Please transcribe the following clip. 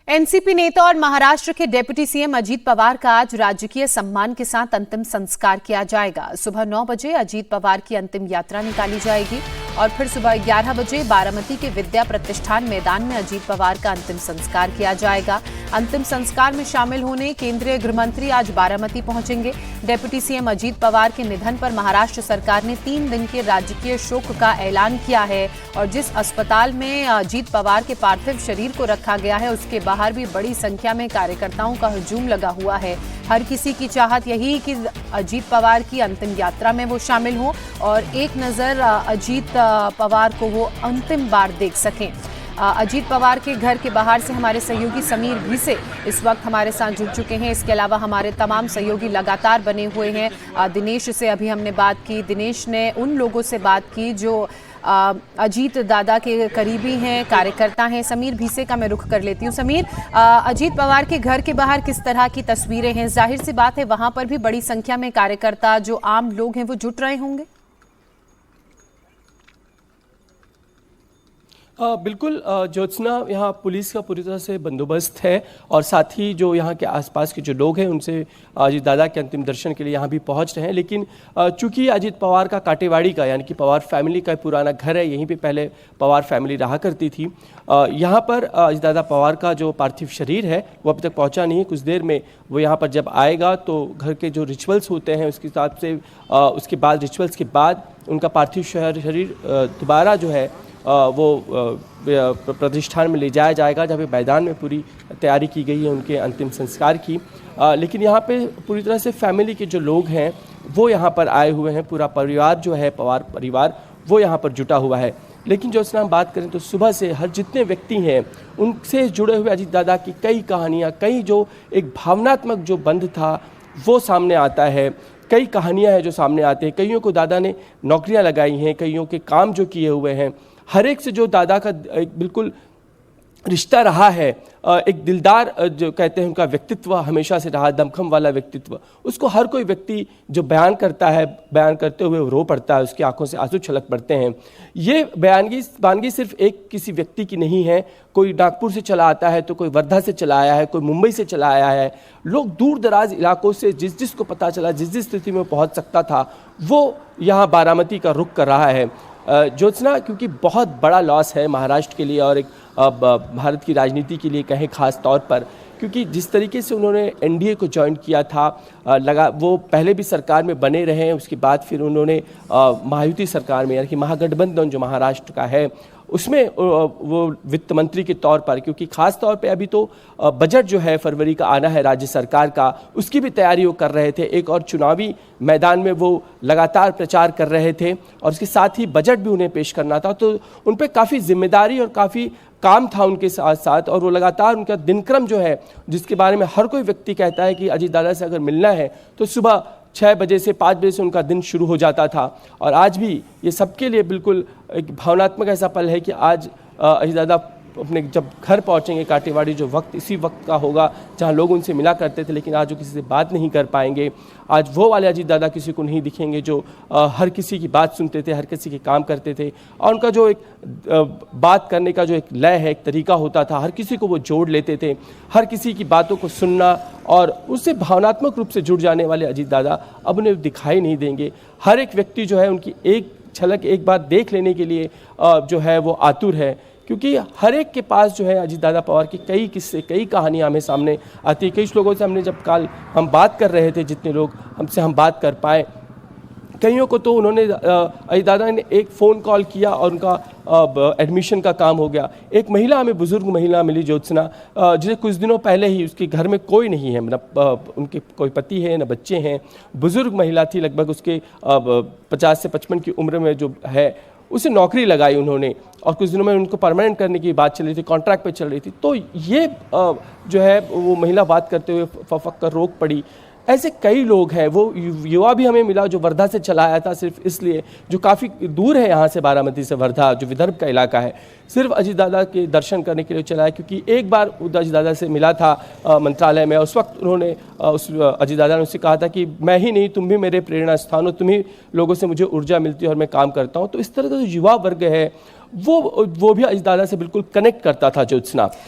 NCP नेता और महाराष्ट्र के डिप्टी सीएम अजीत पवार का आज राजकीय सम्मान के साथ अंतिम संस्कार किया जाएगा। सुबह 9 बजे अजीत पवार की अंतिम यात्रा निकाली जाएगी और फिर सुबह 11 बजे बारामती के विद्या प्रतिष्ठान मैदान में अजीत पवार का अंतिम संस्कार किया जाएगा। अंतिम संस्कार में शामिल होने केंद्रीय गृह मंत्री आज बारामती पहुंचेंगे। डिप्टी सीएम अजीत पवार के निधन पर महाराष्ट्र सरकार ने 3 दिन के राजकीय शोक का ऐलान किया है और जिस अस्पताल में अजीत पवार के पार्थिव शरीर को रखा गया है उसके बाहर भी बड़ी संख्या में कार्यकर्ताओं का हुजूम लगा हुआ है। हर किसी की चाहत यही कि अजीत पवार की अंतिम यात्रा में वो शामिल हों और एक नज़र अजीत पवार को वो अंतिम बार देख सकें। अजीत पवार के घर के बाहर से हमारे सहयोगी समीर भीसे इस वक्त हमारे साथ जुड़ चुके हैं। इसके अलावा हमारे तमाम सहयोगी लगातार बने हुए हैं। दिनेश से अभी हमने बात की। दिनेश ने उन लोगों से बात की जो अजीत दादा के करीबी हैं, कार्यकर्ता हैं। समीर भीसे का मैं रुख कर लेती हूँ। समीर, अजीत पवार के घर के बाहर किस तरह की तस्वीरें हैं? जाहिर सी बात है वहां पर भी बड़ी संख्या में कार्यकर्ता जो आम लोग हैं वो जुट रहे होंगे। बिल्कुल ज्योत्सना, यहाँ पुलिस का पूरी तरह से बंदोबस्त है और साथ ही जो यहाँ के आसपास के जो लोग हैं उनसे अजीत दादा के अंतिम दर्शन के लिए यहाँ भी पहुँच रहे हैं। लेकिन चूंकि अजीत पवार का काटेवाड़ी का यानी कि पवार फैमिली का पुराना घर है, यहीं पे पहले पवार फैमिली रहा करती थी। यहाँ पर अजीत दादा पवार का जो पार्थिव शरीर है वो अभी तक पहुँचा नहीं। कुछ देर में वो यहाँ पर जब आएगा तो घर के जो रिचुअल्स होते हैं उसके हिसाब से उसके बाद रिचुअल्स के बाद उनका पार्थिव शरीर दोबारा जो है वो प्रतिष्ठान में ले जाया जाएगा, जहाँ पे मैदान में पूरी तैयारी की गई है उनके अंतिम संस्कार की। लेकिन यहाँ पे पूरी तरह से फैमिली के जो लोग हैं वो यहाँ पर आए हुए हैं। पूरा परिवार जो है, पवार परिवार, वो यहाँ पर जुटा हुआ है। लेकिन जो हम बात करें तो सुबह से हर जितने व्यक्ति हैं उनसे जुड़े हुए अजीत दादा की कई कहानियाँ, कई जो एक भावनात्मक जो बंध था वो सामने आता है। कई कहानियाँ हैं जो सामने आते हैं। कईयों को दादा ने नौकरियाँ लगाई हैं, कईयों के काम जो किए हुए हैं। हर एक से जो दादा का एक बिल्कुल रिश्ता रहा है, एक दिलदार जो कहते हैं उनका व्यक्तित्व हमेशा से रहा, दमखम वाला व्यक्तित्व, उसको हर कोई व्यक्ति जो बयान करता है, बयान करते हुए रो पड़ता है, उसकी आंखों से आंसू छलक पड़ते हैं। ये बयानगी सिर्फ एक किसी व्यक्ति की नहीं है। कोई नागपुर से चला आता है तो कोई वर्धा से चला आया है, कोई मुंबई से चला आया है। लोग दूर दराज इलाकों से जिसको पता चला, जिस स्थिति में पहुँच सकता था वो यहाँ बारामती का रुख कर रहा है। ज्योत्सना, क्योंकि बहुत बड़ा लॉस है महाराष्ट्र के लिए और एक भारत की राजनीति के लिए कहें खास तौर पर, क्योंकि जिस तरीके से उन्होंने एनडीए को ज्वाइन किया था, वो पहले भी सरकार में बने रहे हैं, उसके बाद फिर उन्होंने महायुति सरकार में यानी कि महागठबंधन जो महाराष्ट्र का है उसमें वो वित्त मंत्री के तौर पर, क्योंकि खास तौर पे अभी तो बजट जो है फरवरी का आना है राज्य सरकार का, उसकी भी तैयारी वो कर रहे थे। एक और चुनावी मैदान में वो लगातार प्रचार कर रहे थे और उसके साथ ही बजट भी उन्हें पेश करना था। तो उन पर काफ़ी जिम्मेदारी और काफ़ी काम था उनके साथ साथ, और वो लगातार उनका दिनक्रम जो है जिसके बारे में हर कोई व्यक्ति कहता है कि अजीत दादा से अगर मिलना है तो सुबह 6 बजे से 5 बजे से उनका दिन शुरू हो जाता था। और आज भी ये सबके लिए बिल्कुल एक भावनात्मक ऐसा पल है कि आज अजीत दादा अपने जब घर पहुंचेंगे काटेवाड़ी, जो वक्त इसी वक्त का होगा जहां लोग उनसे मिला करते थे लेकिन आज वो किसी से बात नहीं कर पाएंगे। आज वो वाले अजीत दादा किसी को नहीं दिखेंगे जो हर किसी की बात सुनते थे, हर किसी के काम करते थे और उनका जो एक बात करने का जो एक लय है, एक तरीका होता था, हर किसी को वो जोड़ लेते थे। हर किसी की बातों को सुनना और उससे भावनात्मक रूप से जुड़ जाने वाले अजीत दादा अब उन्हें दिखाई नहीं देंगे। हर एक व्यक्ति जो है उनकी एक झलक एक बार देख लेने के लिए जो है वो आतुर है, क्योंकि हर एक के पास जो है अजीत दादा पवार की कई किस्से, कई कहानियां हमें सामने आती है। कई लोगों से हमने जब कल हम बात कर रहे थे, जितने लोग हमसे हम बात कर पाए, कईयों को तो उन्होंने अजीत दादा ने एक फ़ोन कॉल किया और उनका एडमिशन का काम हो गया। एक महिला हमें बुज़ुर्ग महिला मिली ज्योत्सना, जिसे कुछ दिनों पहले ही उसके घर में कोई नहीं है, मतलब उनके कोई पति है न बच्चे हैं। बुज़ुर्ग महिला थी, लगभग उसके 50 से 55 की उम्र में जो है, उसे नौकरी लगाई उन्होंने और कुछ दिनों में उनको परमानेंट करने की बात चल रही थी, कॉन्ट्रैक्ट पे चल रही थी। तो ये जो है वो महिला बात करते हुए फक कर रोक पड़ी। ऐसे कई लोग हैं। वो युवा भी हमें मिला जो वर्धा से चला आया था, सिर्फ इसलिए, जो काफ़ी दूर है यहाँ से, बारामती से वर्धा जो विदर्भ का इलाका है, सिर्फ अजीत दादा के दर्शन करने के लिए चला है। क्योंकि एक बार अजीत दादा से मिला था मंत्रालय में, उस वक्त उन्होंने उस अजीत दादा ने उससे कहा था कि मैं ही नहीं, तुम भी मेरे प्रेरणा स्थान हो, तुम ही लोगों से मुझे ऊर्जा मिलती है और मैं काम करता हूँ। तो इस तरह का जो युवा वर्ग है वो भी अजीत दादा से बिल्कुल कनेक्ट करता था ज्योत्सना।